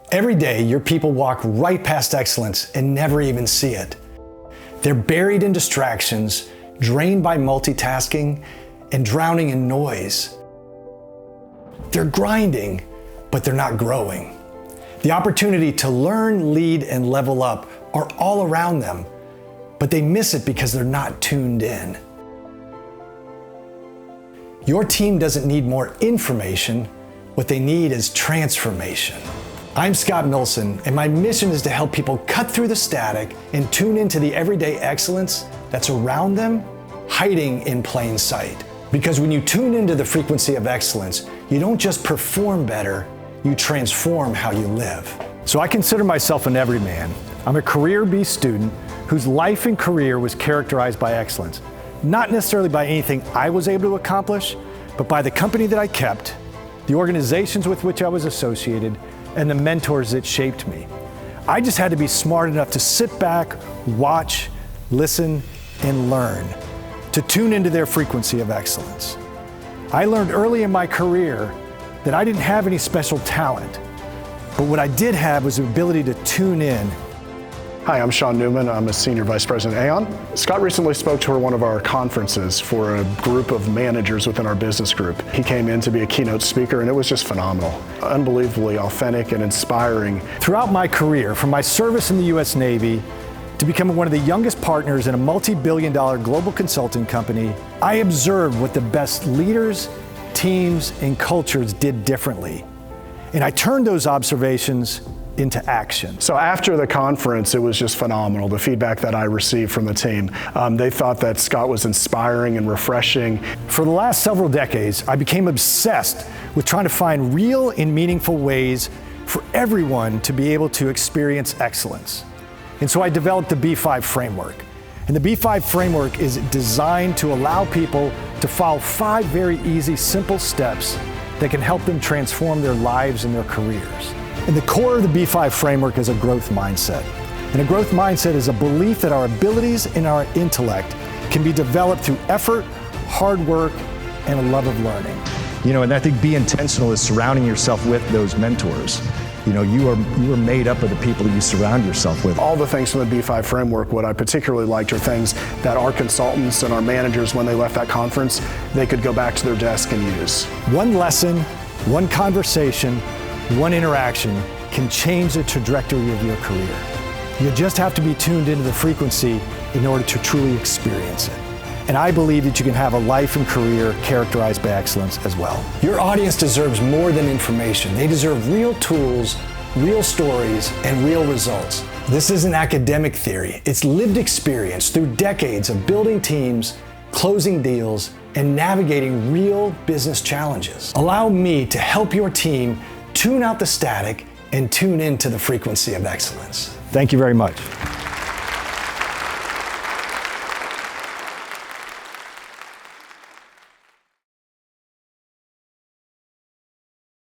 Every day, your people walk right past excellence and never even see it. They're buried in distractions, drained by multitasking, and drowning in noise. They're grinding, but they're not growing. The opportunity to learn, lead, and level up are all around them, but they miss it because they're not tuned in. Your team doesn't need more information. What they need is transformation. I'm Scott Millson, and my mission is to help people cut through the static and tune into the everyday excellence that's around them, hiding in plain sight. Because when you tune into the frequency of excellence, you don't just perform better, you transform how you live. So I consider myself an everyman. I'm a career B student whose life and career was characterized by excellence. Not necessarily by anything I was able to accomplish, but by the company that I kept, the organizations with which I was associated, and the mentors that shaped me. I just had to be smart enough to sit back, watch, listen, and learn, to tune into their frequency of excellence. I learned early in my career that I didn't have any special talent, but what I did have was the ability to tune in. Hi, I'm Sean Newman. I'm a Senior Vice President at Aon. Scott recently spoke to one of our conferences for a group of managers within our business group. He came in to be a keynote speaker, and it was just phenomenal. Unbelievably authentic and inspiring. Throughout my career, from my service in the U.S. Navy to becoming one of the youngest partners in a multi-billion-dollar global consulting company, I observed what the best leaders, teams, and cultures did differently. And I turned those observations into action. So after the conference, it was just phenomenal, the feedback that I received from the team. They thought that Scott was inspiring and refreshing. For the last several decades, I became obsessed with trying to find real and meaningful ways for everyone to be able to experience excellence. And so I developed the B5 framework. And the B5 framework is designed to allow people to follow 5 very easy, simple steps that can help them transform their lives and their careers. And the core of the B5 framework is a growth mindset. And a growth mindset is a belief that our abilities and our intellect can be developed through effort, hard work, and a love of learning. And I think be intentional is surrounding yourself with those mentors. You are made up of the people that you surround yourself with. All the things from the B5 framework, what I particularly liked are things that our consultants and our managers, when they left that conference, they could go back to their desk and use. One lesson, one conversation, one interaction can change the trajectory of your career. You just have to be tuned into the frequency in order to truly experience it. And I believe that you can have a life and career characterized by excellence as well. Your audience deserves more than information. They deserve real tools, real stories, and real results. This isn't academic theory. It's lived experience through decades of building teams, closing deals, and navigating real business challenges. Allow me to help your team tune out the static and tune into the frequency of excellence. Thank you very much.